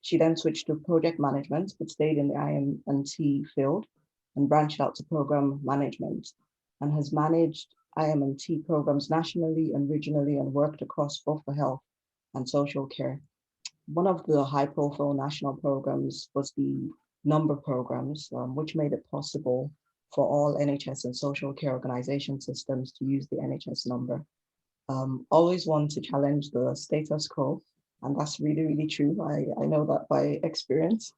She then switched to project management, but stayed in the IM&T field and branched out to program management, and has managed IM&T programs nationally and regionally and worked across both the health and social care. One of the high-profile national programs was the Number programs, which made it possible for all NHS and social care organization systems to use the NHS number. Always want to challenge the status quo, and that's really, really true. I know that by experience.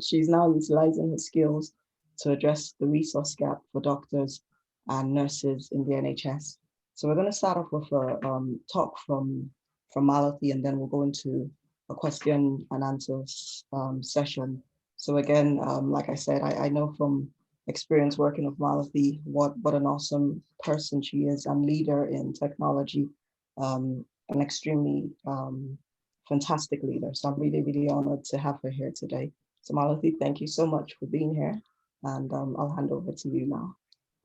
She's now utilizing her skills to address the resource gap for doctors and nurses in the NHS. So we're going to start off with a talk from Malathi, and then we'll go into a question and answer session. So again, like I said, I know from experience working with Malathi what an awesome person she is and leader in technology, an extremely fantastic leader. So I'm really, really honored to have her here today. So Malathi, thank you so much for being here, and I'll hand over to you now.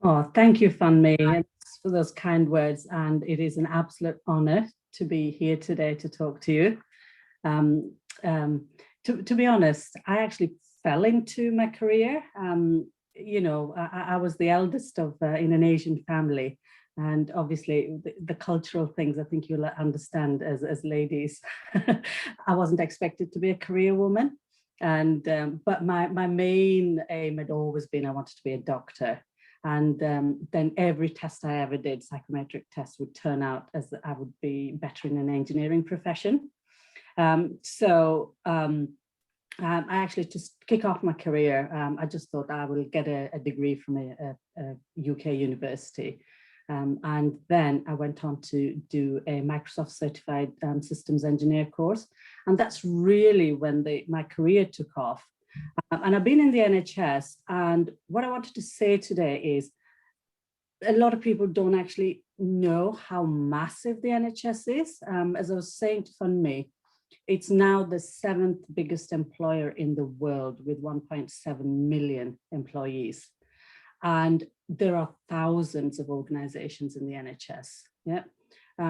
Oh, thank you, Funmi, for those kind words. And it is an absolute honor to be here today to talk to you. To be honest, I actually fell into my career. You know, I was the eldest of in an Asian family. And obviously the cultural things, I think you'll understand as ladies. I wasn't expected to be a career woman. And but my main aim had always been I wanted to be a doctor. And then every test I ever did, psychometric tests, would turn out as I would be better in an engineering profession. I actually, to kick off my career, I just thought I will get a degree from a UK university. And then I went on to do a Microsoft certified systems engineer course. And that's really when my career took off. And I've been in the NHS, and what I wanted to say today is a lot of people don't actually know how massive the NHS is. As I was saying to Funmi, it's now the 7th biggest employer in the world with 1.7 million employees. And there are thousands of organizations in the NHS. Yeah.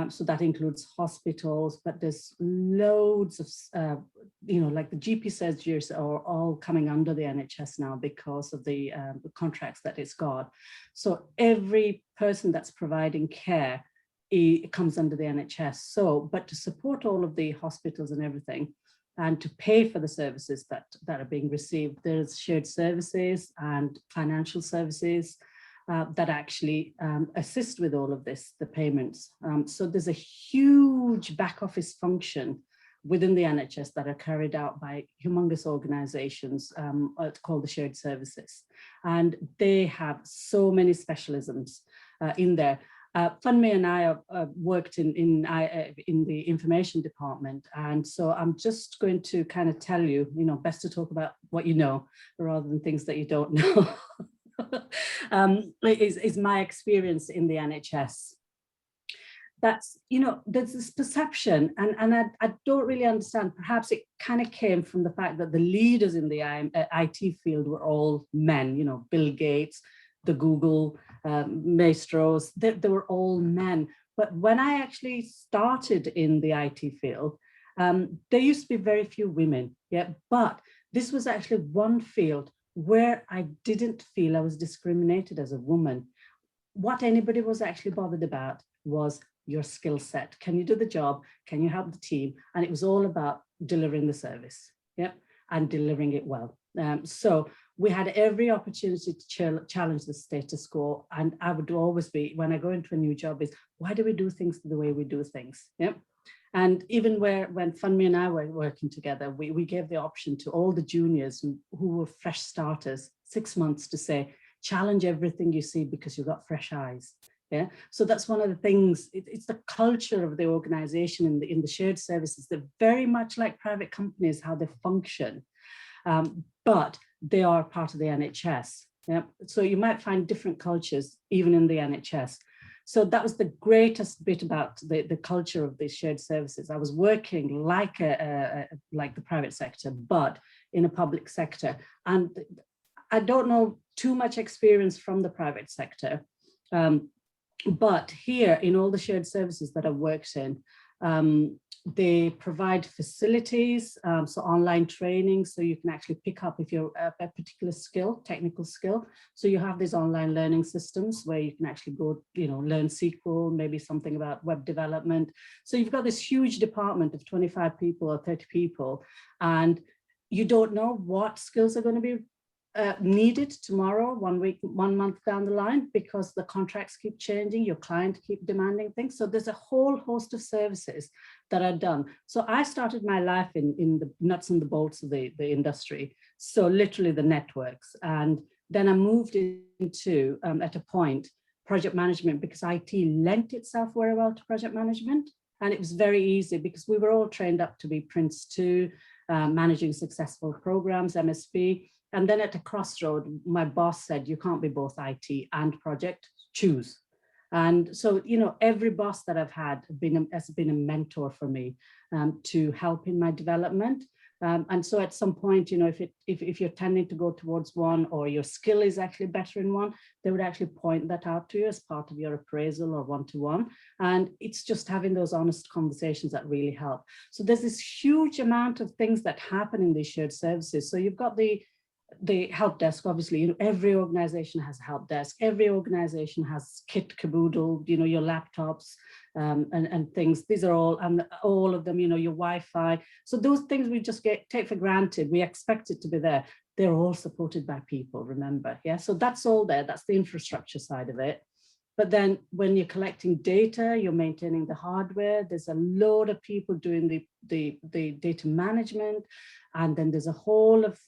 So that includes hospitals, but there's loads of, you know, like the GP surgeries are all coming under the NHS now because of the contracts that it's got. So every person that's providing care, it comes under the NHS. So, but to support all of the hospitals and everything, and to pay for the services that are being received, there's shared services and financial services that actually assist with all of this, the payments. So there's a huge back office function within the NHS that are carried out by humongous organizations called the shared services. And they have so many specialisms in there. Funmi and I have worked in the information department. And so I'm just going to kind of tell you, you know, best to talk about what you know rather than things that you don't know. Is my experience in the NHS. That's, you know, there's this perception, and I don't really understand. Perhaps it kind of came from the fact that the leaders in the IT field were all men, you know, Bill Gates, the Google maestros, they were all men. But when I actually started in the IT field, there used to be very few women, yeah, but this was actually one field where I didn't feel I was discriminated as a woman. What anybody was actually bothered about was your skill set. Can you do the job? Can you help the team? And it was all about delivering the service, yep, and delivering it well. So we had every opportunity to challenge the status quo. And I would always be, when I go into a new job, is why do we do things the way we do things? Yep. And even when Funmi and I were working together, we gave the option to all the juniors who were fresh starters, 6 months, to say, challenge everything you see because you've got fresh eyes. Yeah. So that's one of the things, it's the culture of the organization in the shared services. They're very much like private companies, how they function, but they are part of the NHS. Yeah. So you might find different cultures even in the NHS. So that was the greatest bit about the culture of these shared services. I was working like the private sector, but in a public sector. And I don't know too much experience from the private sector. But here in all the shared services that I've worked in, they provide facilities, so online training, so you can actually pick up if you're a particular skill, technical skill. So you have these online learning systems where you can actually go, learn SQL, maybe something about web development. So you've got this huge department of 25 people or 30 people, and you don't know what skills are going to be needed tomorrow, 1 week, 1 month down the line, because the contracts keep changing, your client keep demanding things. So there's a whole host of services that are done. So I started my life in the nuts and the bolts of the industry. So literally the networks. And then I moved into, at a point, project management, because IT lent itself very well to project management. And it was very easy because we were all trained up to be Prince 2, managing successful programs, MSP. And then at a crossroad, my boss said, you can't be both IT and project, choose. And so, every boss that I've had has been a mentor for me to help in my development. And so at some point, if you're tending to go towards one, or your skill is actually better in one, they would actually point that out to you as part of your appraisal or one-to-one. And it's just having those honest conversations that really help. So there's this huge amount of things that happen in these shared services. So you've got the help desk, obviously, every organization has a help desk. Every organization has kit caboodle, your laptops and things. These are all of them, your Wi-Fi. So those things we just take for granted. We expect it to be there. They're all supported by people, remember. Yeah, so that's all there. That's the infrastructure side of it. But then when you're collecting data, you're maintaining the hardware, there's a load of people doing the data management. And then there's a whole of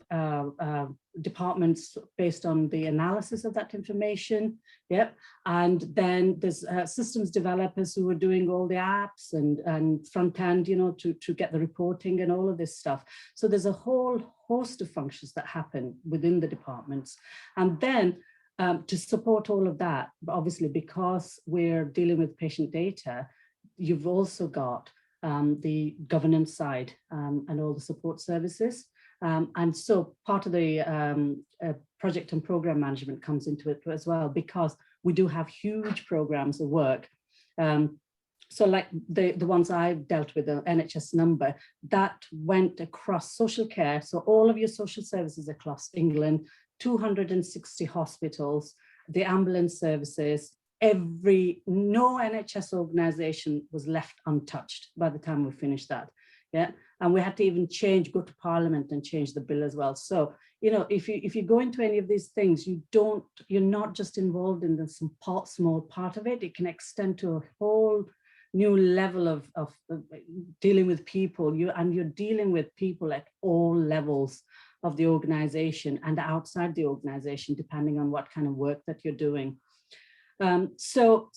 departments based on the analysis of that information. Yep. And then there's systems developers who are doing all the apps and front end, to get the reporting and all of this stuff. So there's a whole host of functions that happen within the departments. And then to support all of that, obviously, because we're dealing with patient data, you've also got the governance side and all the support services. And so part of the project and program management comes into it as well, because we do have huge programs of work. So like the ones I've dealt with, the NHS Number, that went across social care. So all of your social services across England, 260 hospitals, the ambulance services, no NHS organization was left untouched by the time we finished that. Yeah, and we had to even go to Parliament and change the bill as well. So, if you go into any of these things, you're not just involved in the small part of it. It can extend to a whole new level of dealing with people. You're dealing with people at all levels of the organization and outside the organization, depending on what kind of work that you're doing. So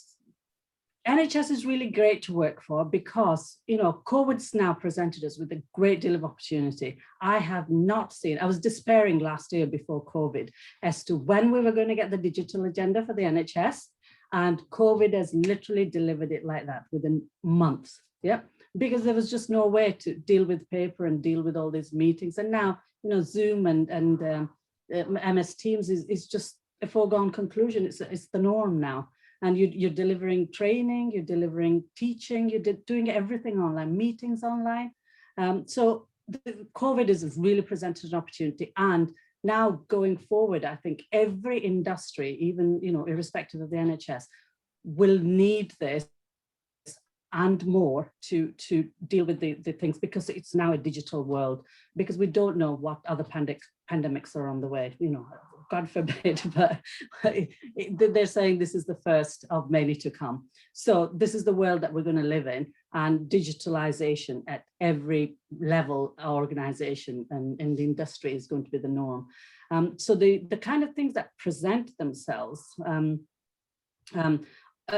NHS is really great to work for because, COVID's now presented us with a great deal of opportunity. I have not seen, I was despairing last year before COVID as to when we were going to get the digital agenda for the NHS, and COVID has literally delivered it like that within months. Yeah, because there was just no way to deal with paper and deal with all these meetings. And now, Zoom and MS Teams is just a foregone conclusion. It's the norm now. And you're delivering training, you're delivering teaching, you're doing everything online, meetings online. So COVID has really presented an opportunity. And now going forward, I think every industry, even, irrespective of the NHS, will need this and more to deal with the things, because it's now a digital world, because we don't know what other pandemics are on the way, God forbid, but they're saying this is the first of many to come. So this is the world that we're going to live in, and digitalization at every level, organization and in the industry is going to be the norm. So the kind of things that present themselves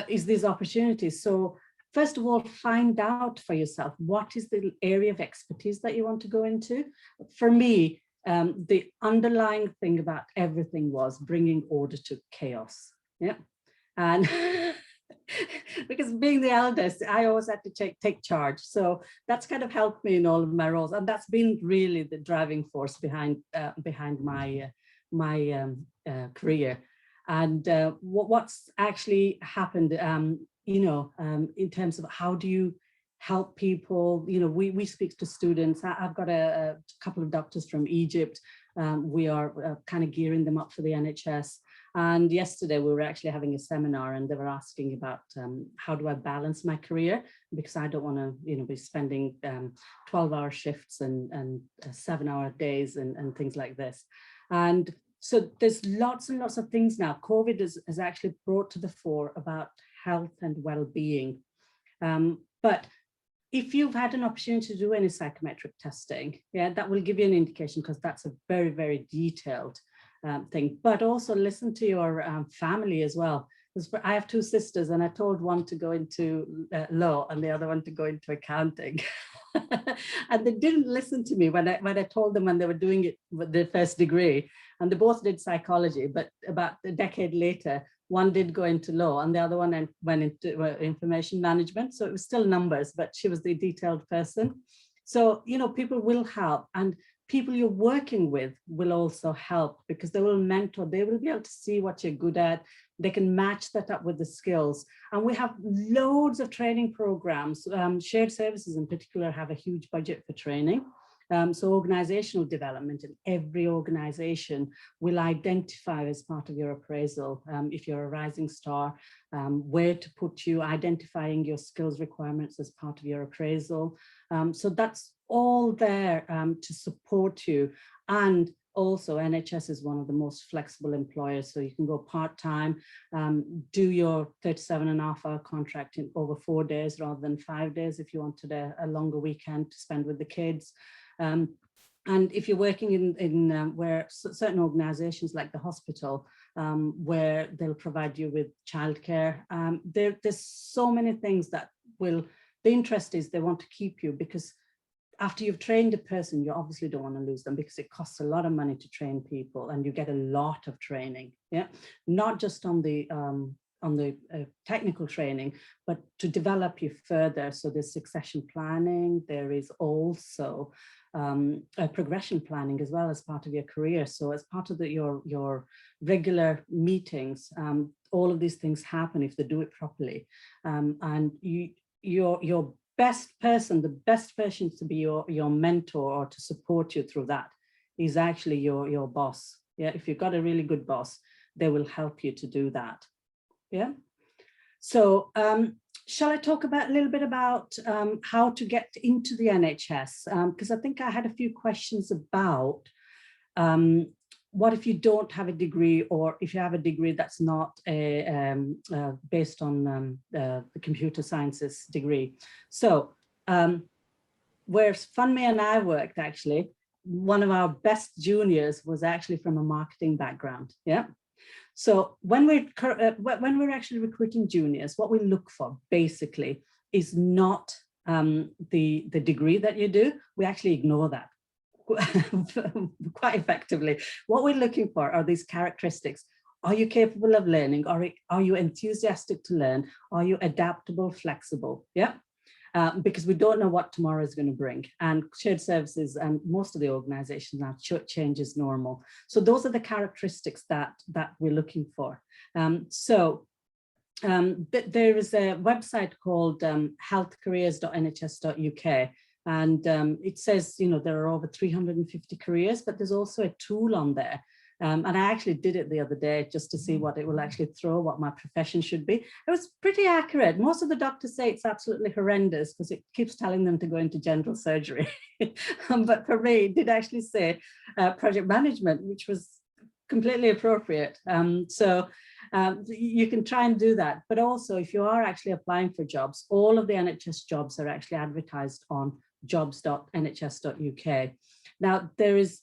is these opportunities. So first of all, find out for yourself, what is the area of expertise that you want to go into? For me, the underlying thing about everything was bringing order to chaos. Yeah. And because being the eldest, I always had to take charge. So that's kind of helped me in all of my roles. And that's been really the driving force behind my career. And what's actually happened, in terms of how do you help people. You know, we speak to students. I've got a couple of doctors from Egypt. We are kind of gearing them up for the NHS. And yesterday we were actually having a seminar, and they were asking about how do I balance my career, because I don't want to, you know, be spending 12-hour shifts and 7-hour days and things like this. And so there's lots and lots of things now. COVID has actually brought to the fore about health and well-being. But if you've had an opportunity to do any psychometric testing, yeah, that will give you an indication, because that's a very, very detailed thing. But also listen to your family as well. I have 2 sisters, and I told one to go into law and the other one to go into accounting. And they didn't listen to me when I told them when they were doing it with their first degree. And they both did psychology, but about a decade later, one did go into law and the other one went into information management. So it was still numbers, but she was the detailed person. So, you know, people will help, and people you're working with will also help, because they will mentor, they will be able to see what you're good at. They can match that up with the skills. And we have loads of training programs. Shared services in particular have a huge budget for training. So organizational development in every organization will identify as part of your appraisal, if you're a rising star, where to put you, identifying your skills requirements as part of your appraisal. So that's all there to support you. And also NHS is one of the most flexible employers, so you can go part-time, do your 37.5-hour contract in over 4 days rather than 5 days if you wanted a longer weekend to spend with the kids. And if you're working in where certain organizations like the hospital, where they'll provide you with childcare, there's so many things that will, the interest is they want to keep you, because after you've trained a person, you obviously don't want to lose them, because it costs a lot of money to train people, and you get a lot of training, yeah, not just on the technical training, but to develop you further. So there's succession planning. There is also progression planning as well as part of your career. So as part of your regular meetings, all of these things happen if they do it properly. And your best person, the best person to be your mentor or to support you through that is actually your boss. Yeah, if you've got a really good boss, they will help you to do that. Yeah. So shall I talk a little bit about how to get into the NHS? Because I think I had a few questions about what if you don't have a degree, or if you have a degree that's not based on the computer sciences degree. So where Funmi and I worked, actually, one of our best juniors was actually from a marketing background. Yeah. So when we're actually recruiting juniors, what we look for basically is not the degree that you do. We actually ignore that quite effectively. What we're looking for are these characteristics. Are you capable of learning? Are you enthusiastic to learn? Are you adaptable, flexible? Yeah. Because we don't know what tomorrow is going to bring. And shared services and most of the organizations now, change is normal. So those are the characteristics that we're looking for. There is a website called healthcareers.nhs.uk. And it says, you know, there are over 350 careers, but there's also a tool on there. And I actually did it the other day just to see what it will actually throw, what my profession should be. It was pretty accurate. Most of the doctors say it's absolutely horrendous because it keeps telling them to go into general surgery. But for me, it did actually say project management, which was completely appropriate. You can try and do that. But also, if you are actually applying for jobs, all of the NHS jobs are actually advertised on jobs.nhs.uk. Now, there is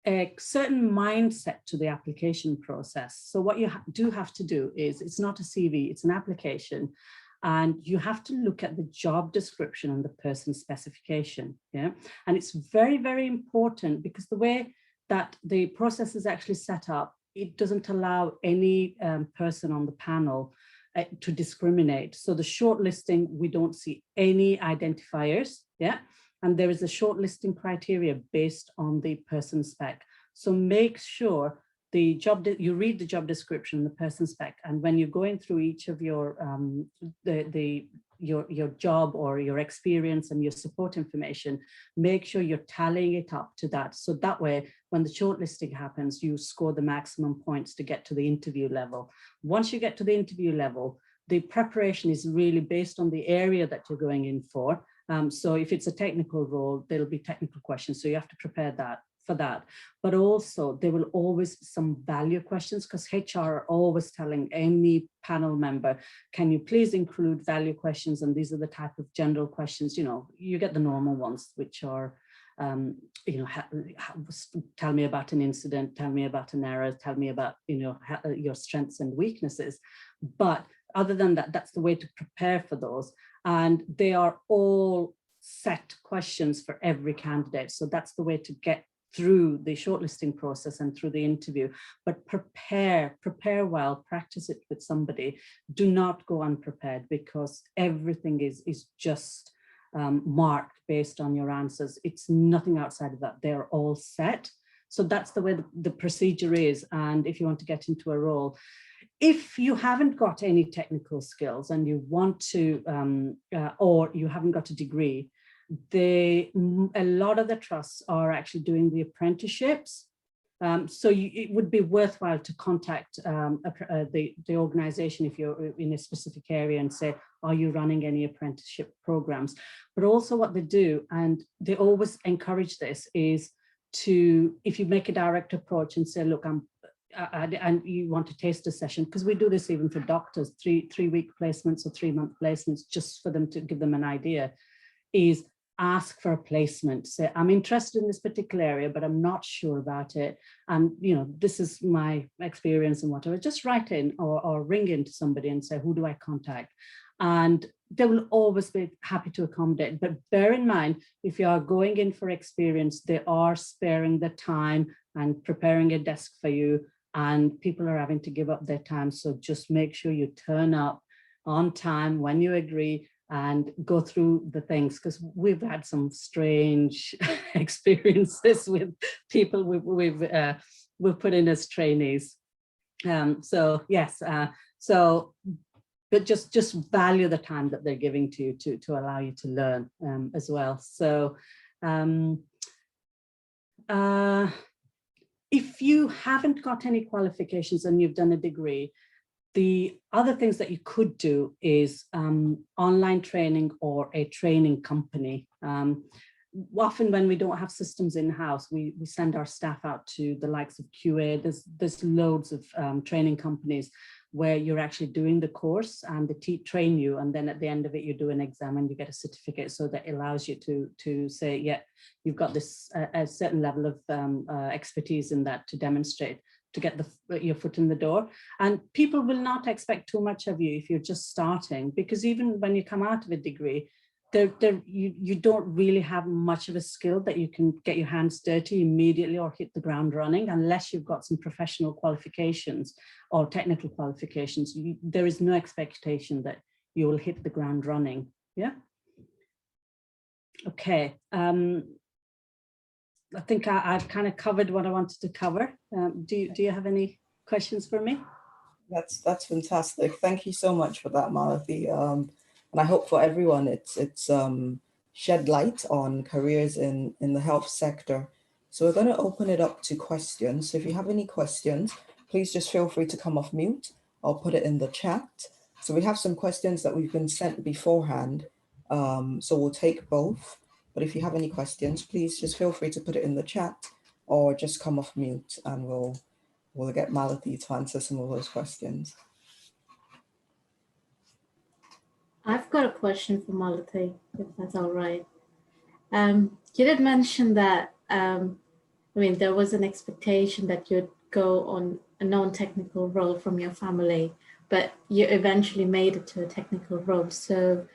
a certain mindset to the application process. So what you do have to do is, it's not a CV, it's an application. And you have to look at the job description and the person specification. Yeah. And it's very, very important, because the way that the process is actually set up, it doesn't allow any person on the panel to discriminate. So the shortlisting, we don't see any identifiers. Yeah. And there is a shortlisting criteria based on the person spec. So make sure you read the job description, the person spec, and when you're going through each of your the your job or your experience and your support information, make sure you're tallying it up to that. So that way, when the shortlisting happens, you score the maximum points to get to the interview level. Once you get to the interview level, the preparation is really based on the area that you're going in for. So if it's a technical role, there'll be technical questions. So you have to prepare that for that. But also there will always be some value questions, because HR are always telling any panel member, can you please include value questions? And these are the type of general questions, you know, you get the normal ones, which are, you know, tell me about an incident, tell me about an error, tell me about, you know, your strengths and weaknesses. But other than that, that's the way to prepare for those. And they are all set questions for every candidate. So that's the way to get through the shortlisting process and through the interview. But prepare well, practice it with somebody. Do not go unprepared, because everything is just marked based on your answers. It's nothing outside of that. They're all set. So that's the way the procedure is. And if you want to get into a role, if you haven't got any technical skills and you want to, or you haven't got a degree, a lot of the trusts are actually doing the apprenticeships. So it would be worthwhile to contact the organization if you're in a specific area and say, are you running any apprenticeship programs? But also what they do, and they always encourage this, is to, if you make a direct approach and say, look, and you want to taste a session, because we do this even for doctors, three-week placements or 3-month placements, just for them to give them an idea, is ask for a placement. Say, I'm interested in this particular area, but I'm not sure about it. And, you know, this is my experience and whatever. Just write in or ring into somebody and say, who do I contact? And they will always be happy to accommodate. But bear in mind, if you are going in for experience, they are sparing the time and preparing a desk for you, and people are having to give up their time. So just make sure you turn up on time when you agree and go through the things, because we've had some strange experiences with people we've put in as trainees. So yes, but just value the time that they're giving to you to allow you to learn as well. So if you haven't got any qualifications and you've done a degree, the other things that you could do is online training or a training company. Often when we don't have systems in-house, we send our staff out to the likes of QA. There's loads of training companies where you're actually doing the course and they train you, and then at the end of it you do an exam and you get a certificate, so that allows you to say, yeah, you've got this a certain level of expertise in that to demonstrate, to get your foot in the door. And people will not expect too much of you if you're just starting, because even when you come out of a degree, you don't really have much of a skill that you can get your hands dirty immediately or hit the ground running, unless you've got some professional qualifications or technical qualifications. There is no expectation that you will hit the ground running. Yeah. Okay. I think I've kind of covered what I wanted to cover. Do you have any questions for me? That's fantastic. Thank you so much for that, Malathi. And I hope for everyone it's shed light on careers in the health sector. So we're going to open it up to questions. So if you have any questions, please just feel free to come off mute. I'll put it in the chat. So we have some questions that we've been sent beforehand. So we'll take both. But if you have any questions, please just feel free to put it in the chat or just come off mute, and we'll get Malathi to answer some of those questions. I've got a question for Malathi, if that's all right. You did mention that, there was an expectation that you'd go on a non-technical role from your family, but you eventually made it to a technical role. So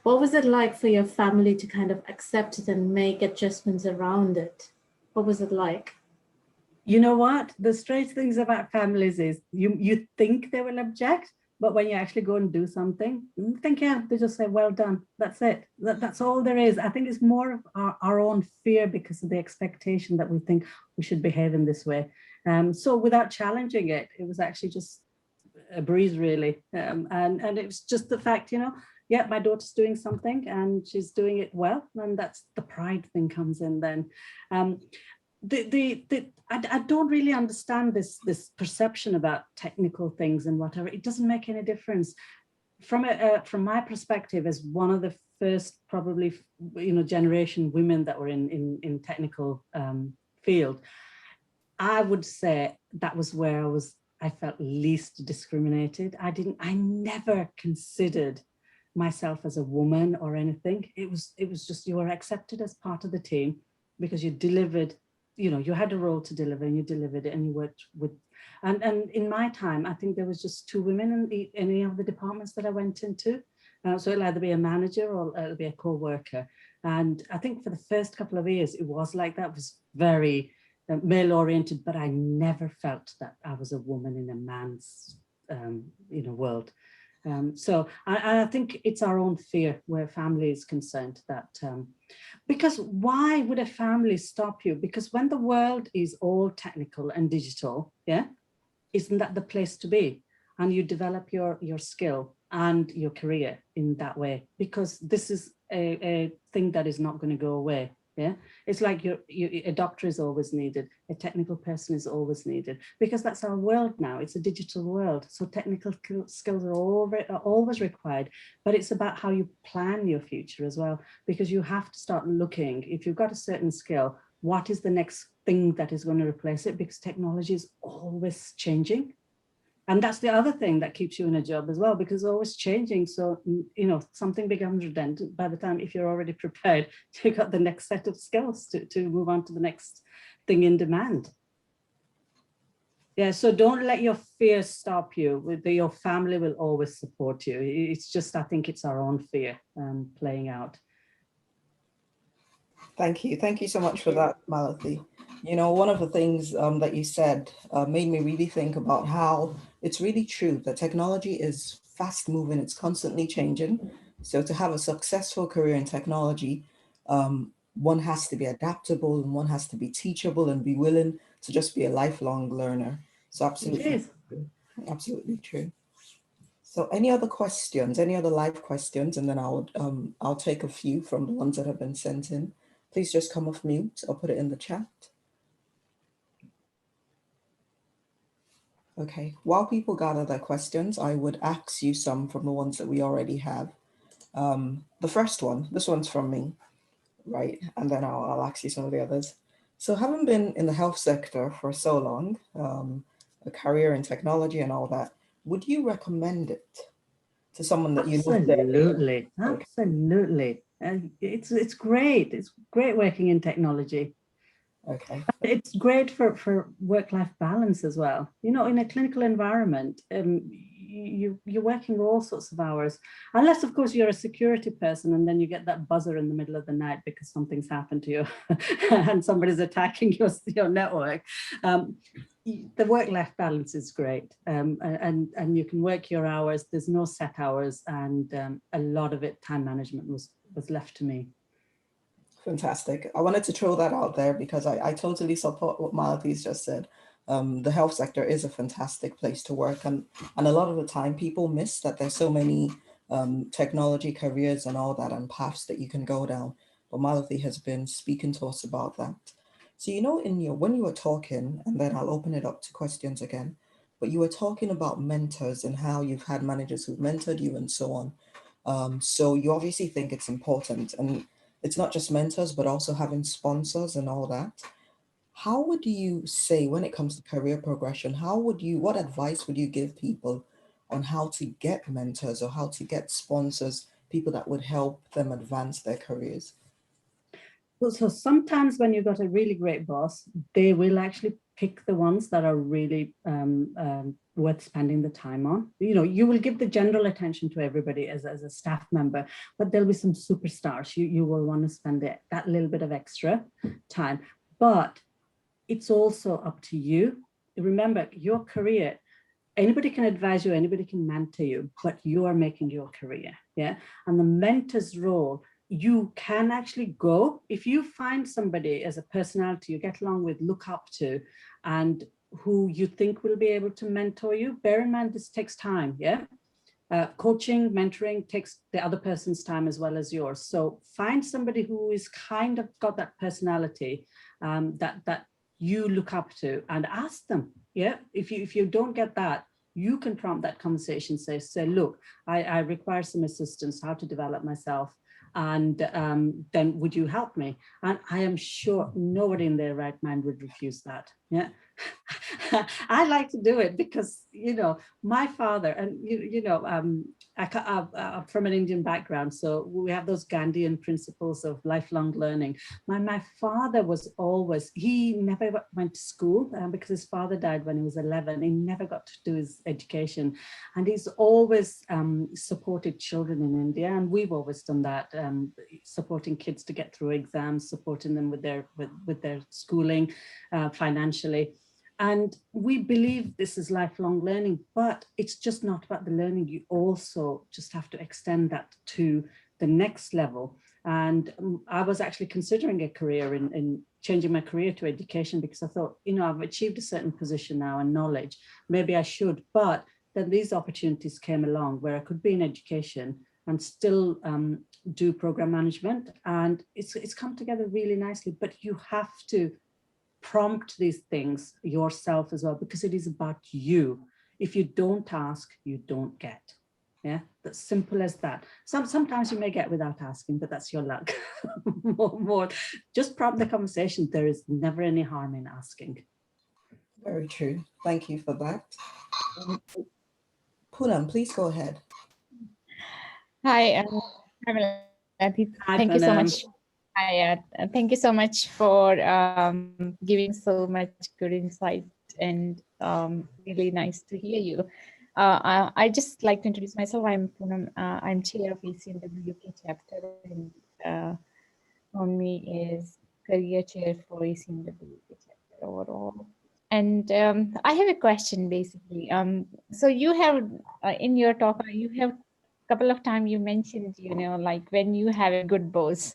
what was it like for your family to kind of accept it and make adjustments around it? What was it like? You know what? The strange things about families is you think they will object, but when you actually go and do something, you think, yeah, they just say, well done. That's it. That's all there is. I think it's more of our own fear because of the expectation that we think we should behave in this way. So without challenging it, it was actually just a breeze, really. And it was just the fact, yeah, my daughter's doing something and she's doing it well, and that's the pride thing comes in then. I don't really understand this perception about technical things and whatever. It doesn't make any difference. From my perspective, as one of the first probably generation women that were in technical field, I would say that was where I felt least discriminated. I never considered myself as a woman or anything. It was just, you were accepted as part of the team because you delivered, you had a role to deliver, and you delivered it, and you worked with, and in my time, I think there was just 2 women in any of the departments that I went into. So it'll either be a manager or it'll be a co-worker. And I think for the first couple of years, it was like that. It was very male oriented, but I never felt that I was a woman in a man's world. So I think it's our own fear where family is concerned, that because why would a family stop you? Because when the world is all technical and digital, yeah, isn't that the place to be? And you develop your skill and your career in that way, because this is a thing that is not going to go away. Yeah, it's like a doctor is always needed, a technical person is always needed, because that's our world now. It's a digital world, so technical skills are always required. But it's about how you plan your future as well, because you have to start looking, if you've got a certain skill, what is the next thing that is going to replace it? Because technology is always changing. And that's the other thing that keeps you in a job as well, because it's always changing. So, something becomes redundant by the time, if you're already prepared, you've got the next set of skills to move on to the next thing in demand. Yeah, so don't let your fear stop you. Your family will always support you. It's just, I think it's our own fear playing out. Thank you. Thank you so much for that, Malathi. One of the things that you said made me really think about how it's really true that technology is fast moving, it's constantly changing. So to have a successful career in technology, one has to be adaptable, and one has to be teachable and be willing to just be a lifelong learner. So absolutely, absolutely true. So any other questions, any other live questions, and then I'll take a few from the ones that have been sent in. Please just come off mute or put it in the chat. Okay, while people gather their questions, I would ask you some from the ones that we already have. The first one, this one's from me, right? And then I'll ask you some of the others. So having been in the health sector for so long, a career in technology and all that, would you recommend it to someone that you know? Absolutely, absolutely. And it's great. It's great working in technology. Okay. It's great for work-life balance as well. In a clinical environment, you're working all sorts of hours, unless of course you're a security person and then you get that buzzer in the middle of the night because something's happened to you and somebody's attacking your network. The work-life balance is great, and you can work your hours. There's no set hours, and a lot of it, time management was left to me. Fantastic. I wanted to throw that out there because I totally support what Malathis just said. The health sector is a fantastic place to work, and a lot of the time people miss that there's so many technology careers and all that, and paths that you can go down. But Malathi has been speaking to us about that. So when you were talking, and then I'll open it up to questions again, but you were talking about mentors and how you've had managers who've mentored you and so on. So you obviously think it's important, and it's not just mentors, but also having sponsors and all that. How would you say, when it comes to career progression, what advice would you give people on how to get mentors or how to get sponsors, people that would help them advance their careers? So sometimes when you've got a really great boss, they will actually pick the ones that are really worth spending the time on. You will give the general attention to everybody as a staff member, but there'll be some superstars. You will want to spend that little bit of extra time. But it's also up to you. Remember, your career, anybody can advise you, anybody can mentor you, but you are making your career. Yeah. And the mentor's role, you can actually go, if you find somebody as a personality you get along with, look up to, and who you think will be able to mentor you. Bear in mind, this takes time. Yeah. Coaching, mentoring takes the other person's time as well as yours. So find somebody who is kind of got that personality that you look up to, and ask them. Yeah, if you don't get that, you can prompt that conversation. Say, look, I require some assistance how to develop myself, and then would you help me? And I am sure nobody in their right mind would refuse that. Yeah. I like to do it because, you know, my father, and I'm from an Indian background, so we have those Gandhian principles of lifelong learning. My father was always, he never went to school because his father died when he was 11. He never got to do his education, and he's always supported children in India, and we've always done that, supporting kids to get through exams, supporting them with their schooling financially. And we believe this is lifelong learning, but it's just not about the learning. You also just have to extend that to the next level. And I was actually considering a career in changing my career to education, because I thought, you know, I've achieved a certain position now and knowledge, maybe I should. But then these opportunities came along where I could be in education and still do program management. And it's come together really nicely, but you have to prompt these things yourself as well, because it is about you. If you don't ask, you don't get. Yeah, that's simple as that. Sometimes you may get without asking, but that's your luck. more. Just prompt the conversation. There is never any harm in asking. Very true. Thank you for that. Poonam, please go ahead. Hi, Malathi. Hi, thank you so Funmi. much. Hi, thank you so much for giving so much good insight, and really nice to hear you. I just like to introduce myself. I'm Funmi. I'm chair of ACM W-UK chapter, and Funmi is career chair for ACM W-UK chapter overall. And I have a question basically. So you have in your talk, you have a couple of times you mentioned, you know, like when you have a good boss.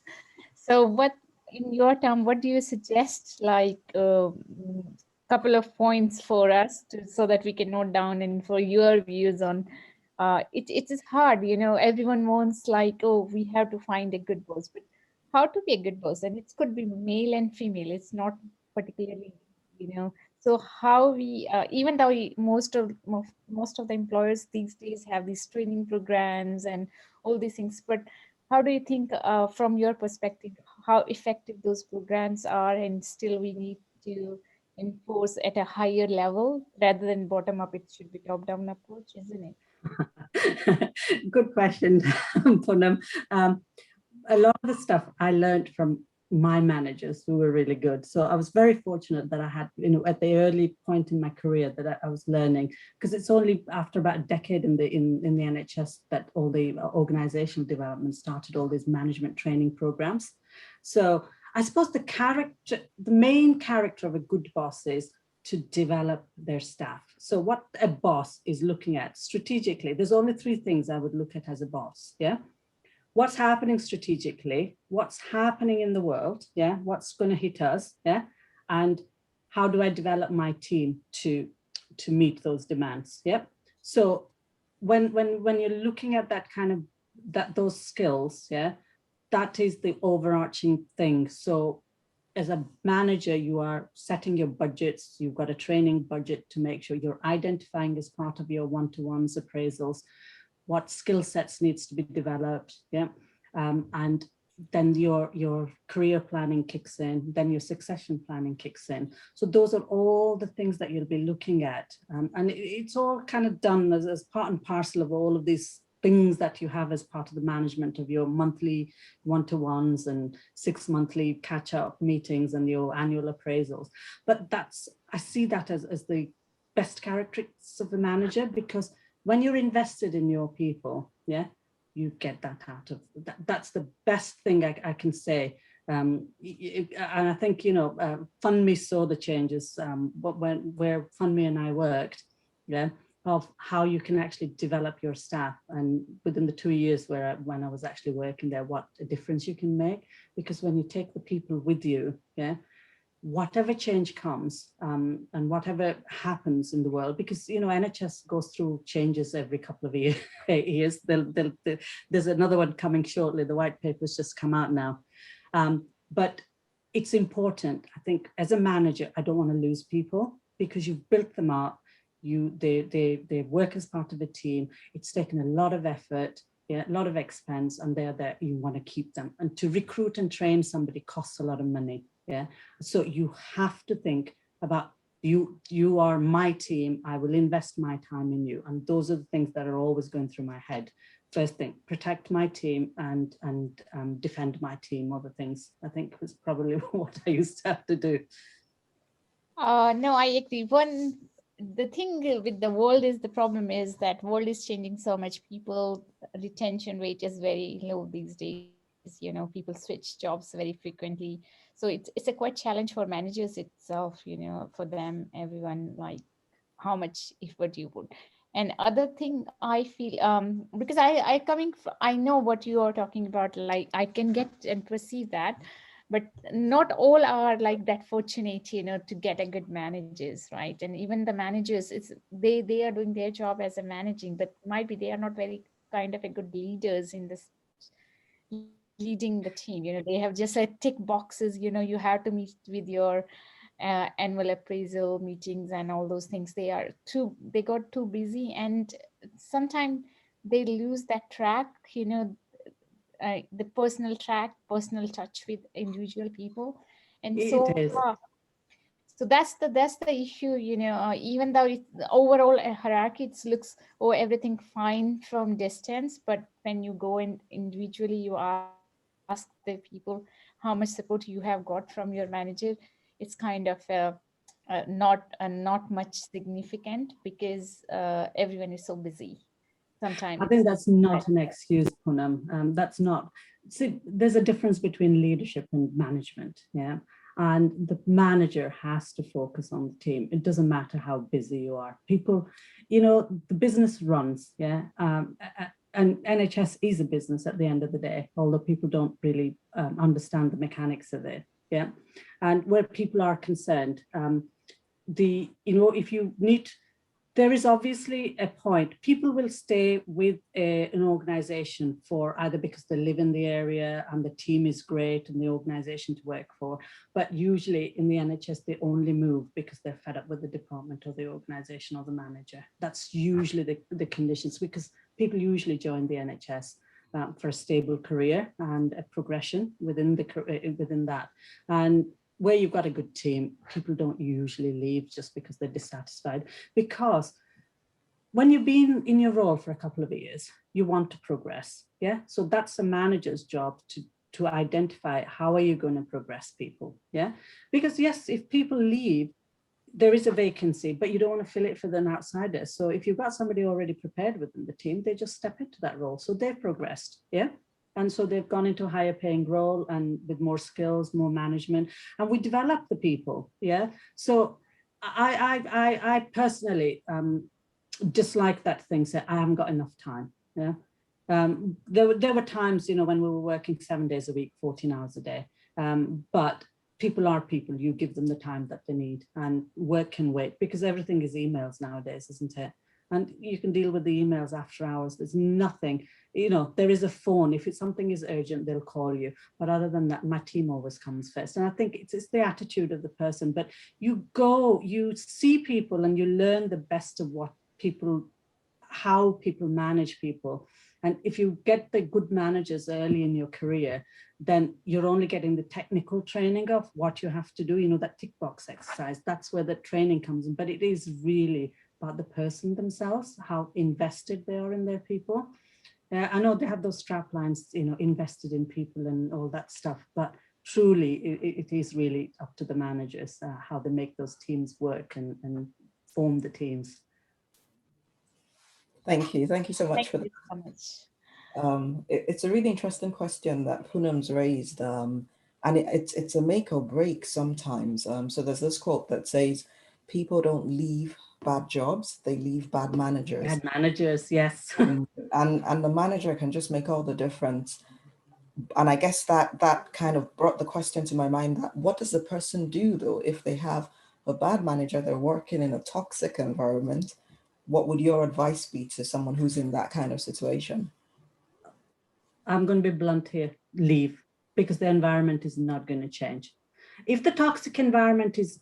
So what, in your term, what do you suggest, like couple of points for us so that we can note down, and for your views on it is hard, you know, everyone wants like, oh, we have to find a good boss, but how to be a good boss? And it could be male and female. It's not particularly, you know, so how we, even though most of the employers these days have these training programs and all these things, but how do you think, from your perspective, how effective those programs are, and still we need to enforce at a higher level rather than bottom up? It should be top down approach, isn't it? Good question, Poonam. A lot of the stuff I learned from my managers who were really good. So I was very fortunate that I had, you know, at the early point in my career that I was learning, because it's only after about a decade in the NHS that all the organizational development started, all these management training programs. So I suppose the main character of a good boss is to develop their staff. So what a boss is looking at strategically, there's only three things I would look at as a boss. Yeah. What's happening strategically, what's happening in the world, yeah, what's going to hit us, yeah, and how do I develop my team to meet those demands, yeah. So when you're looking at that kind of those skills, yeah, that is the overarching thing. So as a manager, you are setting your budgets, you've got a training budget to make sure you're identifying as part of your one-to-ones appraisals what skill sets needs to be developed, yeah, and then your career planning kicks in, then your succession planning kicks in. So those are all the things that you'll be looking at, and it's all kind of done as part and parcel of all of these things that you have as part of the management of your monthly one-to-ones and 6 monthly catch-up meetings and your annual appraisals. But I see that as the best characteristics of the manager, because when you're invested in your people, yeah, you get that out of that. That's the best thing I can say. And I think, you know, Funmi saw the changes, where Funmi and I worked, yeah, of how you can actually develop your staff. And within the 2 years when I was actually working there, what a difference you can make. Because when you take the people with you, yeah, whatever change comes and whatever happens in the world, because, you know, NHS goes through changes every couple of years. There's another one coming shortly. The white paper's just come out now. But it's important, I think, as a manager, I don't want to lose people, because you've built them up. They work as part of a team. It's taken a lot of effort, yeah, a lot of expense, and they're there. You want to keep them. And to recruit and train somebody costs a lot of money. Yeah, so you have to think about you are my team. I will invest my time in you, and those are the things that are always going through my head. First thing, protect my team and defend my team. Other things, I think, was probably what I used to have to do. No, I agree. The thing with the world is, the problem is that world is changing so much. People retention rate is very low these days. You know, people switch jobs very frequently. So it's a quite challenge for managers itself, you know, for them, everyone, like how much effort you put. And other thing I feel, because I know what you are talking about, like I can get and perceive that, but not all are like that fortunate, you know, to get a good managers, right? And even the managers, they are doing their job as a managing, but might be they are not very kind of a good leaders in this leading the team. You know, they have just like tick boxes, you know, you have to meet with your annual appraisal meetings and all those things. They got too busy, and sometimes they lose that track, you know, the personal touch with individual people. And so It is. so that's the issue, you know. Even though the overall hierarchy, it looks, oh, everything fine from distance, but when you go in individually, you ask the people how much support you have got from your manager, it's kind of not much significant, because everyone is so busy sometimes. I think that's not an excuse, Poonam. That's not. See, there's a difference between leadership and management, yeah. And the manager has to focus on the team. It doesn't matter how busy you are. People, you know, the business runs, yeah. And NHS is a business at the end of the day, although people don't really understand the mechanics of it, yeah. And where people are concerned, you know, if you need, there is obviously a point. People will stay with an organization for either because they live in the area and the team is great and the organization to work for, but usually in the NHS, they only move because they're fed up with the department or the organization or the manager. That's usually the conditions, because people usually join the NHS for a stable career and a progression within that. And where you've got a good team, people don't usually leave just because they're dissatisfied, because when you've been in your role for a couple of years, you want to progress, yeah? So that's a manager's job to identify how are you going to progress people, yeah? Because yes, if people leave, there is a vacancy, but you don't want to fill it for an outsider. So if you've got somebody already prepared within the team, they just step into that role. So they've progressed, yeah? And so they've gone into a higher paying role and with more skills, more management, and we develop the people, yeah? So I personally dislike that thing, say, I haven't got enough time, yeah? There were times, you know, when we were working 7 days a week, 14 hours a day, but people are people, you give them the time that they need, and work can wait, because everything is emails nowadays, isn't it? And you can deal with the emails after hours. There's nothing, you know, there is a phone. If something is urgent, they'll call you. But other than that, my team always comes first. And I think it's the attitude of the person. But you see people and you learn the best of how people manage people. And if you get the good managers early in your career, then you're only getting the technical training of what you have to do, you know, that tick box exercise. That's where the training comes in. But it is really about the person themselves, how invested they are in their people. I know they have those strap lines, you know, invested in people and all that stuff, but truly it is really up to the managers, how they make those teams work and form the teams. Thank you so much for that. Thank you so much. It's a really interesting question that Poonam's raised, and it's a make or break sometimes. So there's this quote that says, people don't leave bad jobs, they leave bad managers. Bad managers, yes. And the manager can just make all the difference. And I guess that kind of brought the question to my mind, that what does the person do though if they have a bad manager, they're working in a toxic environment? What would your advice be to someone who's in that kind of situation? I'm going to be blunt here, leave, because the environment is not going to change. If the toxic environment is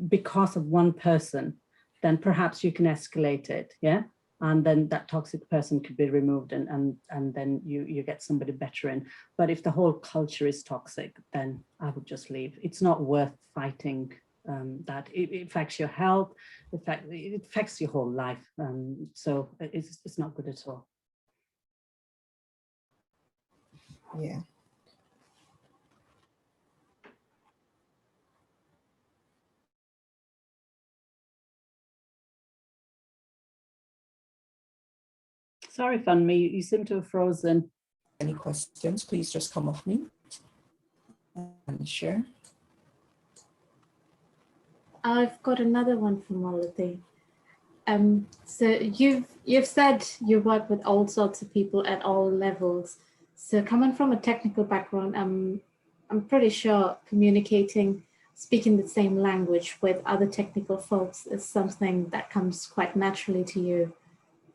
because of one person, then perhaps you can escalate it, yeah? And then that toxic person could be removed and then you get somebody better in. But if the whole culture is toxic, then I would just leave. It's not worth fighting that. It affects your health, it affects your whole life. So it's not good at all. Yeah. Sorry, Funmi, you seem to have frozen. Any questions, please just come off mute and share. I've got another one from Malathi. So you've said you work with all sorts of people at all levels. So coming from a technical background, I'm pretty sure communicating, speaking the same language with other technical folks is something that comes quite naturally to you.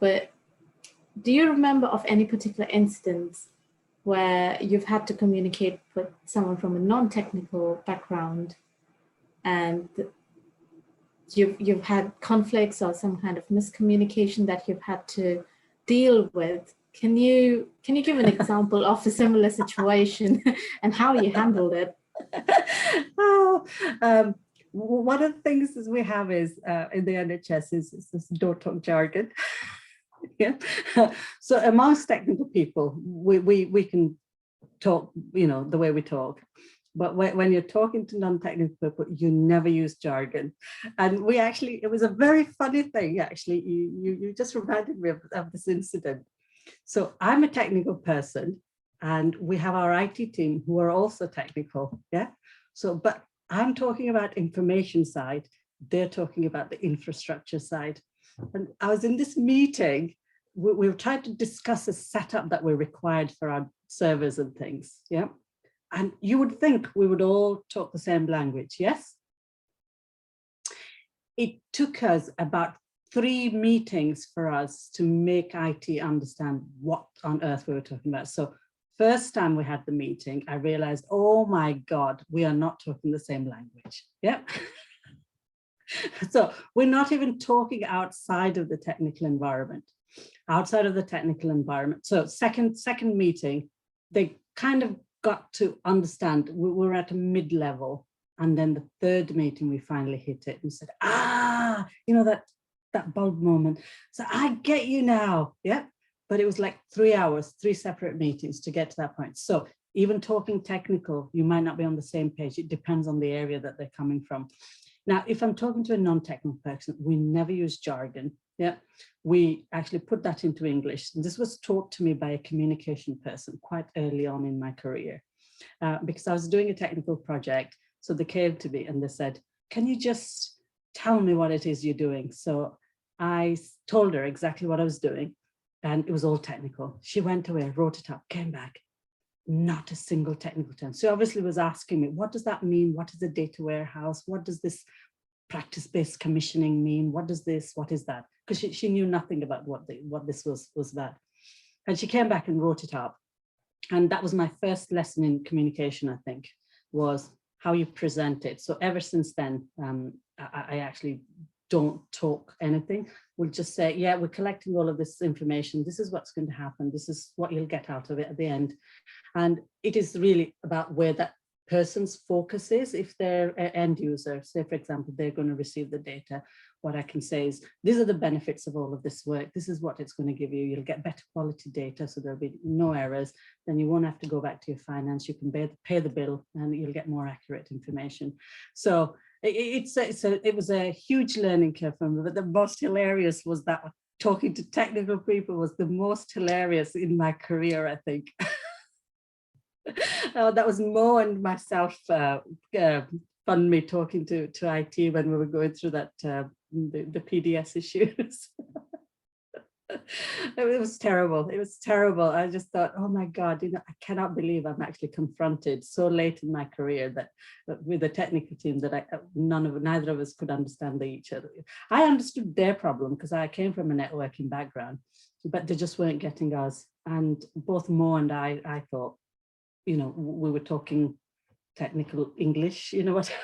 But do you remember of any particular instance where you've had to communicate with someone from a non-technical background and you've had conflicts or some kind of miscommunication that you've had to deal with? Can you give an example of a similar situation and how you handled it? One of the things that we have is in the NHS is this don't talk jargon. Yeah. So amongst technical people, we can talk, you know, the way we talk. But when you're talking to non-technical people, you never use jargon. And we actually, it was a very funny thing, actually. You just reminded me of this incident. So I'm a technical person, and we have our IT team who are also technical, yeah? So, but I'm talking about information side, they're talking about the infrastructure side. And I was in this meeting, we were trying to discuss a setup that we're required for our servers and things, yeah? And you would think we would all talk the same language, yes? It took us about 3 meetings for us to make IT understand what on earth we were talking about. So first time we had the meeting, I realized, oh my God, we are not talking the same language, yeah? So we're not even talking outside of the technical environment, outside of the technical environment. So second meeting, they kind of got to understand we're at a mid-level, and then the third meeting we finally hit it and said, you know, that bulb moment. So I get you now, yeah. But it was like 3 hours, 3 separate meetings to get to that point. So even talking technical, you might not be on the same page. It depends on the area that they're coming from. Now, if I'm talking to a non-technical person, we never use jargon. Yeah, we actually put that into English. This was taught to me by a communication person quite early on in my career, because I was doing a technical project. So they came to me and they said, can you just tell me what it is you're doing? So I told her exactly what I was doing, and it was all technical. She went away, wrote it up, came back, not a single technical term. So obviously was asking me, what does that mean? What is a data warehouse? What does this practice-based commissioning mean? What does this, what is that? Because she knew nothing about what this was about. And she came back and wrote it up. And that was my first lesson in communication, I think, was how you present it. So ever since then, I actually don't talk anything. We'll just say, yeah, we're collecting all of this information. This is what's going to happen. This is what you'll get out of it at the end. And it is really about where that person's focus is. If they're an end user, say, for example, they're going to receive the data, what I can say is, these are the benefits of all of this work. This is what it's going to give you. You'll get better quality data, so there'll be no errors. Then you won't have to go back to your finance. You can pay the bill and you'll get more accurate information. So it was a huge learning curve for me, but the most hilarious was that talking to technical people was the most hilarious in my career, I think. That was Mo and myself, Funmi, talking to IT when we were going through that the PDS issues. It was terrible. It was terrible. I just thought, oh my God, I cannot believe I'm actually confronted so late in my career that with a technical team that neither of us could understand each other. I understood their problem because I came from a networking background, but they just weren't getting us. And both Mo and I thought, we were talking technical English, what?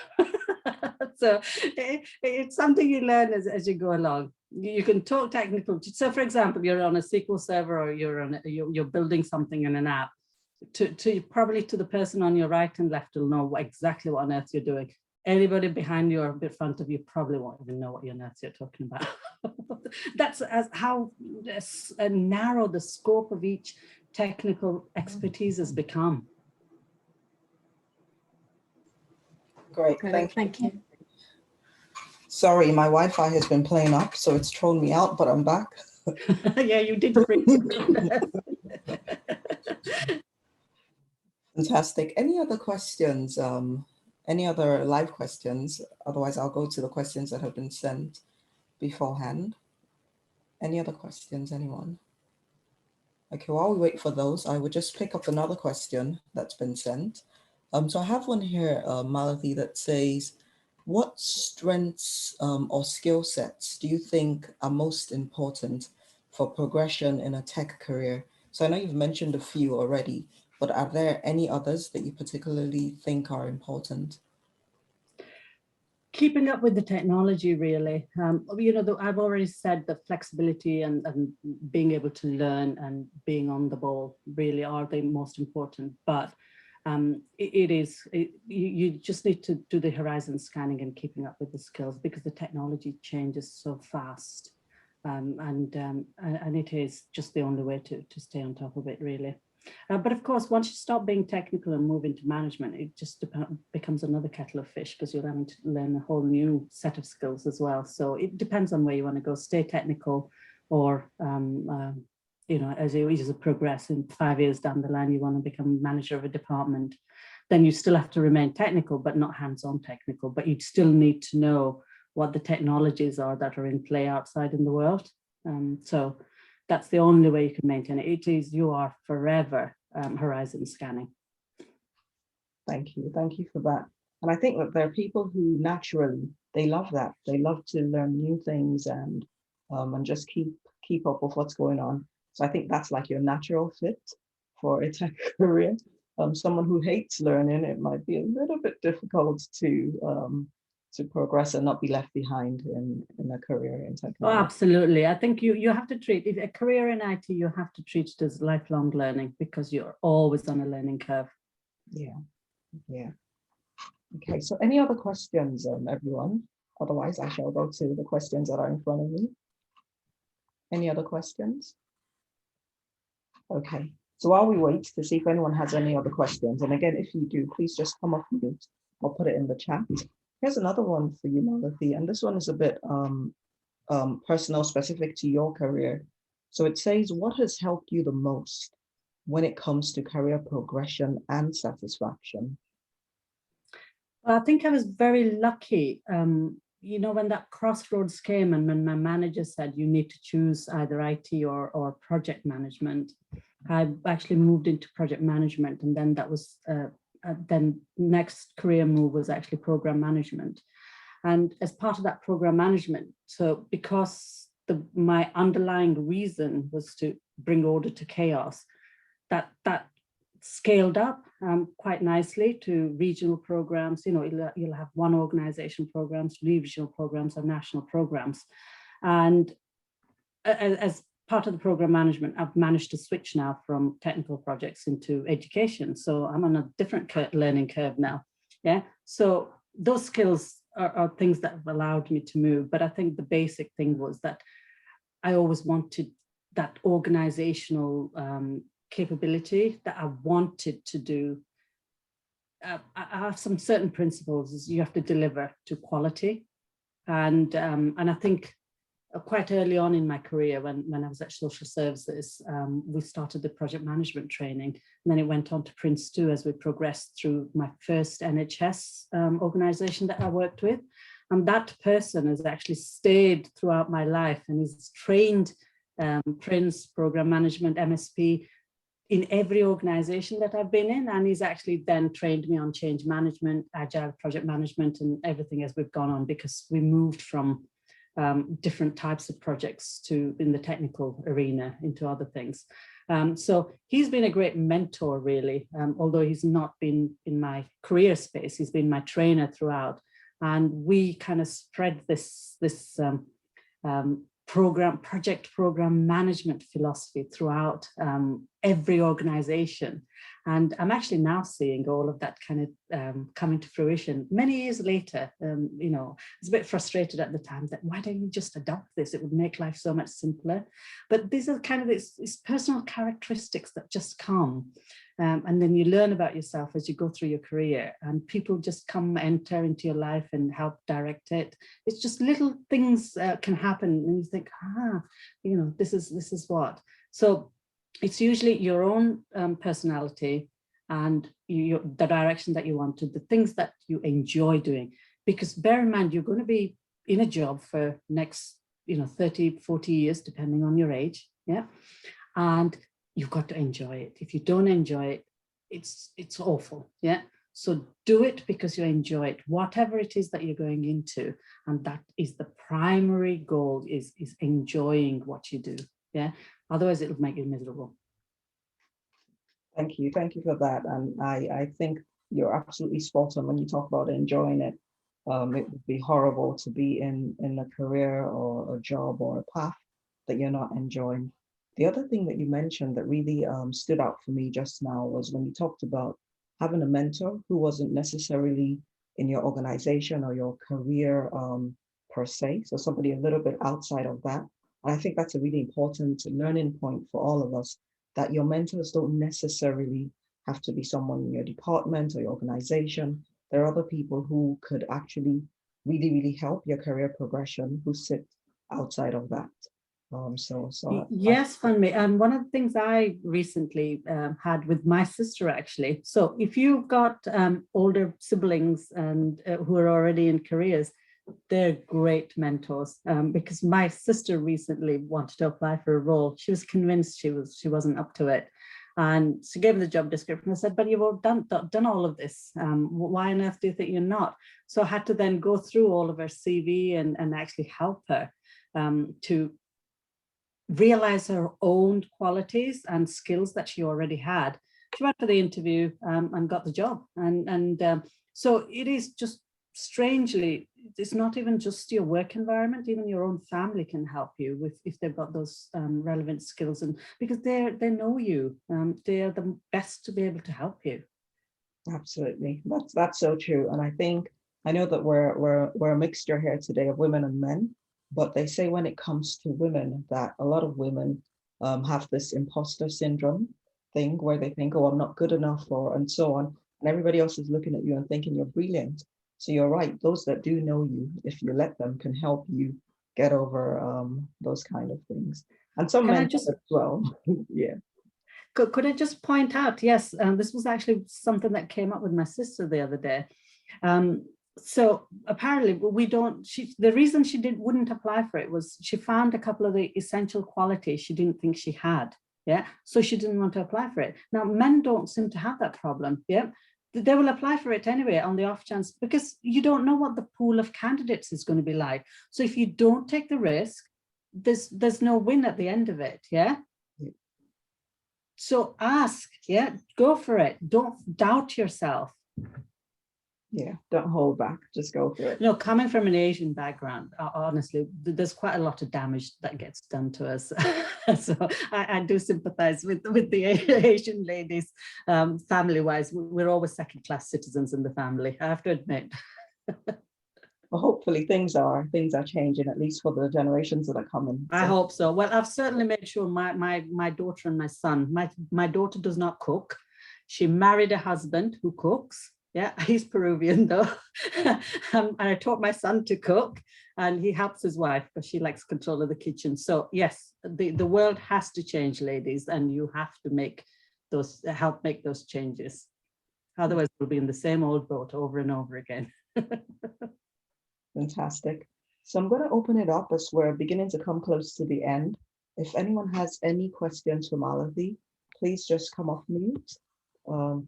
So it's something you learn as you go along. You can talk technical. So for example, you're on a SQL server or you're building something in an app. Probably to the person on your right and left will know exactly what on earth you're doing. Anybody behind you or in front of you probably won't even know what on earth you're talking about. That's how narrow the scope of each technical expertise has become. Great, Thank you. Sorry, my Wi-Fi has been playing up, so it's thrown me out, but I'm back. Yeah, you did freeze. Fantastic. Any other questions? Any other live questions? Otherwise, I'll go to the questions that have been sent beforehand. Any other questions, anyone? Okay, while we wait for those, I would just pick up another question that's been sent. So I have one here, Malathi, that says, what strengths or skill sets do you think are most important for progression in a tech career? So I know you've mentioned a few already, but are there any others that you particularly think are important? Keeping up with the technology, really. I've already said that flexibility and being able to learn and being on the ball really are the most important, but you just need to do the horizon scanning and keeping up with the skills because the technology changes so fast, and it is just the only way to stay on top of it, really. But of course, once you stop being technical and move into management, it just becomes another kettle of fish because you're having to learn a whole new set of skills as well. So it depends on where you want to go, stay technical, or as you progress in 5 years down the line, you want to become manager of a department, then you still have to remain technical, but not hands-on technical, but you still need to know what the technologies are that are in play outside in the world. So that's the only way you can maintain it. You are forever horizon scanning. Thank you for that. And I think that there are people who naturally, they love that. They love to learn new things and just keep up with what's going on. So I think that's like your natural fit for a tech career. Someone who hates learning, it might be a little bit difficult to progress and not be left behind in a career in technology. Oh, absolutely. I think you have to treat a career in IT, you have to treat it as lifelong learning because you're always on a learning curve. Yeah. Okay, so any other questions, everyone? Otherwise, I shall go to the questions that are in front of me. Any other questions? Okay, so while we wait to see if anyone has any other questions, and again, if you do, please just come off mute or put it in the chat. Here's another one for you, Malathi, and this one is a bit personal, specific to your career. So it says, what has helped you the most when it comes to career progression and satisfaction? I think I was very lucky. When that crossroads came and when my manager said you need to choose either IT or project management, I actually moved into project management, and then that was then next career move was actually program management. And as part of that program management, so because my underlying reason was to bring order to chaos, that scaled up quite nicely to regional programs. You'll have one organization programs, regional programs, or national programs. And as part of the program management, I've managed to switch now from technical projects into education. So I'm on a different learning curve now. Yeah. So those skills are things that have allowed me to move. But I think the basic thing was that I always wanted that organizational capability that I wanted to do. I have some certain principles is you have to deliver to quality. And I think quite early on in my career, when I was at Social Services, we started the project management training, and then it went on to Prince 2 as we progressed through my first NHS organization that I worked with. And that person has actually stayed throughout my life and is trained Prince, program management, MSP, in every organization that I've been in. And he's actually then trained me on change management, agile project management, and everything as we've gone on, because we moved from different types of projects to in the technical arena into other things. So he's been a great mentor, really, although he's not been in my career space. He's been my trainer throughout. And we kind of spread this project program management philosophy throughout every organization. And I'm actually now seeing all of that kind of coming to fruition many years later. You know, I was a bit frustrated at the time that why don't you just adopt this? It would make life so much simpler. But these are kind of these personal characteristics that just come. And then you learn about yourself as you go through your career, and people just enter into your life and help direct it. It's just little things can happen, and you think, you know, this is what. So it's usually your own personality and the direction that you want to, the things that you enjoy doing. Because bear in mind, you're going to be in a job for next, 30, 40 years, depending on your age. Yeah. And you've got to enjoy it. If you don't enjoy it, it's awful. Yeah. So do it because you enjoy it, whatever it is that you're going into. And that is the primary goal, is enjoying what you do. Yeah. Otherwise, it'll make you miserable. Thank you. Thank you for that. And I think you're absolutely spot on when you talk about enjoying it. It would be horrible to be in a career or a job or a path that you're not enjoying. The other thing that you mentioned that really stood out for me just now was when you talked about having a mentor who wasn't necessarily in your organization or your career per se. So somebody a little bit outside of that. And I think that's a really important learning point for all of us, that your mentors don't necessarily have to be someone in your department or your organization. There are other people who could actually really, really help your career progression who sit outside of that. Yes, Funmi. And one of the things I recently had with my sister, actually. So if you've got older siblings and who are already in careers, they're great mentors, because my sister recently wanted to apply for a role. She was convinced she wasn't up to it. And she gave me the job description. I said, but you've all done all of this. Why on earth do you think you're not? So I had to then go through all of her CV and actually help her to realize her own qualities and skills that she already had. She went for the interview and got the job. And so it is just strangely, it's not even just your work environment, even your own family can help you with if they've got those relevant skills, and because they know you, they are the best to be able to help you. Absolutely, that's so true. And I know that we're a mixture here today of women and men, but they say when it comes to women that a lot of women have this imposter syndrome thing where they think, oh, I'm not good enough, and so on, and everybody else is looking at you and thinking you're brilliant. So you're right, those that do know you, if you let them, can help you get over those kind of things. And some men as well. Yeah. Could I just point out, yes, this was actually something that came up with my sister the other day. So apparently the reason she wouldn't apply for it was she found a couple of the essential qualities she didn't think she had. Yeah. So she didn't want to apply for it. Now, men don't seem to have that problem. Yeah. They will apply for it anyway on the off chance, because you don't know what the pool of candidates is going to be like. So if you don't take the risk, there's no win at the end of it. Yeah. So ask, yeah, go for it. Don't doubt yourself. Yeah, don't hold back, just go for it. No, coming from an Asian background, honestly, there's quite a lot of damage that gets done to us. So I do sympathize with the Asian ladies. Family-wise, we're always second-class citizens in the family, I have to admit. Well, hopefully things are changing, at least for the generations that are coming. I hope so. Well, I've certainly made sure my daughter and my son, my daughter does not cook. She married a husband who cooks. Yeah, he's Peruvian though. And I taught my son to cook, and he helps his wife because she likes control of the kitchen. So yes, the world has to change, ladies, and you have to help make those changes. Otherwise, we'll be in the same old boat over and over again. Fantastic. So I'm going to open it up as we're beginning to come close to the end. If anyone has any questions for Malathi, please just come off mute.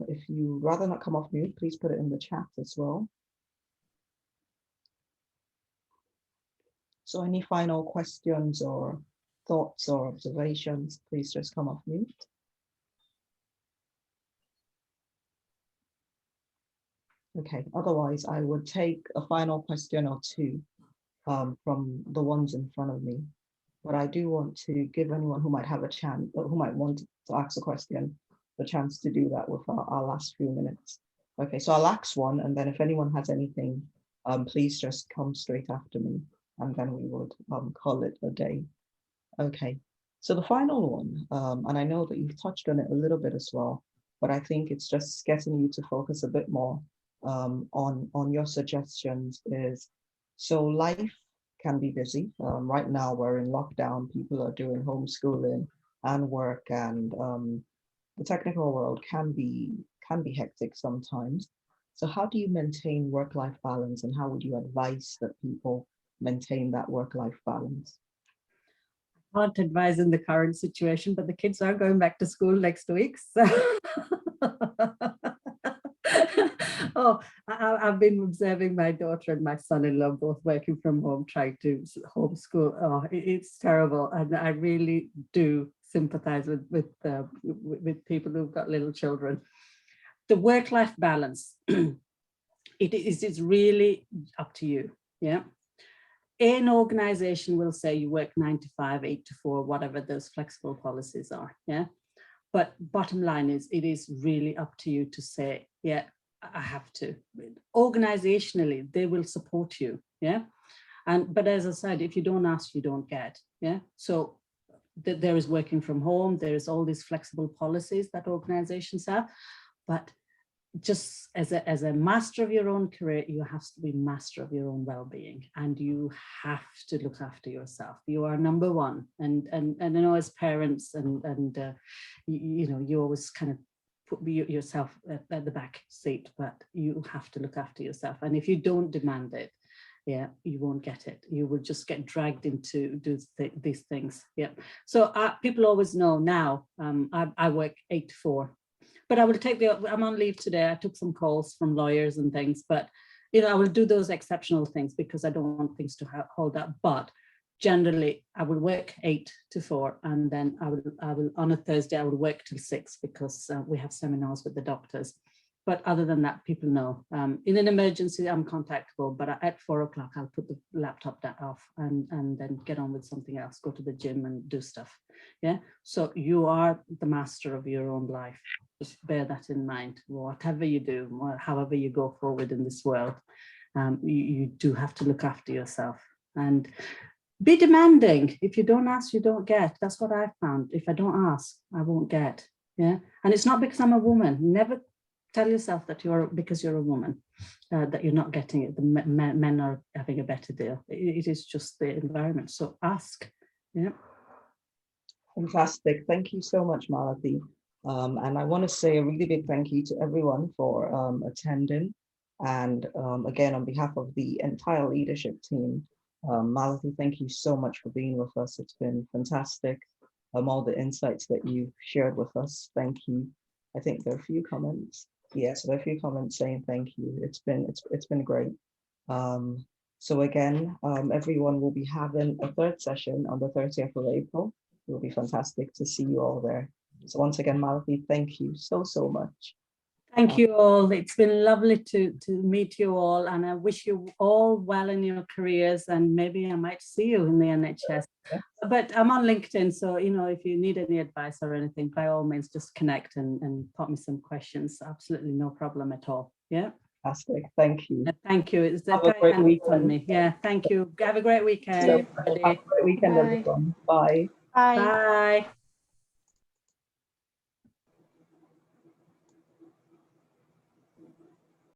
If you rather not come off mute, please put it in the chat as well. So any final questions or thoughts or observations, please just come off mute. Okay, otherwise I would take a final question or two from the ones in front of me. But I do want to give anyone who might have a chance, or who might want to ask a question, the chance to do that with our last few minutes. Okay, so I'll ask one, and then if anyone has anything, please just come straight after me, and then we would call it a day. Okay, so the final one, and I know that you've touched on it a little bit as well, but I think it's just getting you to focus a bit more on your suggestions is, so life can be busy. Right now we're in lockdown, people are doing homeschooling and work, and the technical world can be hectic sometimes. So how do you maintain work-life balance, and how would you advise that people maintain that work-life balance? I can't advise in the current situation, but the kids are going back to school next week. So oh, I've been observing my daughter and my son-in-law both working from home, trying to homeschool. Oh, it's terrible, and I really do sympathize with people who've got little children. The work-life balance, it's really up to you. Yeah. An organization will say you work 9 to 5, 8 to 4, whatever those flexible policies are. Yeah. But bottom line is, it is really up to you to say, yeah, I have to. Organizationally, they will support you. Yeah. But as I said, if you don't ask, you don't get. Yeah. So there is working from home. There is all these flexible policies that organizations have. But just as a master of your own career, you have to be master of your own well-being, and you have to look after yourself. You are number one. And I know as parents and you know, you always kind of put yourself at the back seat, but you have to look after yourself. And if you don't demand it, yeah, you won't get it. You will just get dragged into these things. Yeah. So people always know now, I work 8 to 4. But I will take I'm on leave today. I took some calls from lawyers and things, but you know, I will do those exceptional things because I don't want things to hold up. But generally, I will work 8 to 4, and then I will on a Thursday I will work till 6 because we have seminars with the doctors. But other than that, people know. In an emergency, I'm contactable, but at 4 o'clock, I'll put the laptop off and then get on with something else, go to the gym and do stuff. Yeah. So you are the master of your own life. Just bear that in mind. Whatever you do, or however you go forward in this world, you do have to look after yourself and be demanding. If you don't ask, you don't get. That's what I've found. If I don't ask, I won't get. Yeah. And it's not because I'm a woman. Never tell yourself that because you're a woman, that you're not getting it. The men are having a better deal. It is just the environment. So ask. Yeah. Fantastic. Thank you so much, Malathi. And I want to say a really big thank you to everyone for attending. And again, on behalf of the entire leadership team, Malathi, thank you so much for being with us. It's been fantastic. All the insights that you've shared with us. Thank you. I think there are a few comments. Yes, there are a few comments saying thank you. It's been great. So again, everyone will be having a third session on the 30th of April. It will be fantastic to see you all there. So once again, Malathi, thank you so much. Thank you all. It's been lovely to meet you all, and I wish you all well in your careers, and maybe I might see you in the NHS. Yeah. But I'm on LinkedIn, so you know, if you need any advice or anything, by all means, just connect and pop me some questions. Absolutely no problem at all. Yeah. Fantastic. Thank you. Thank you. It's have a great weekend. Me. Yeah. Thank you. Have a great weekend. Have a great weekend, everyone. Bye. Bye. Bye.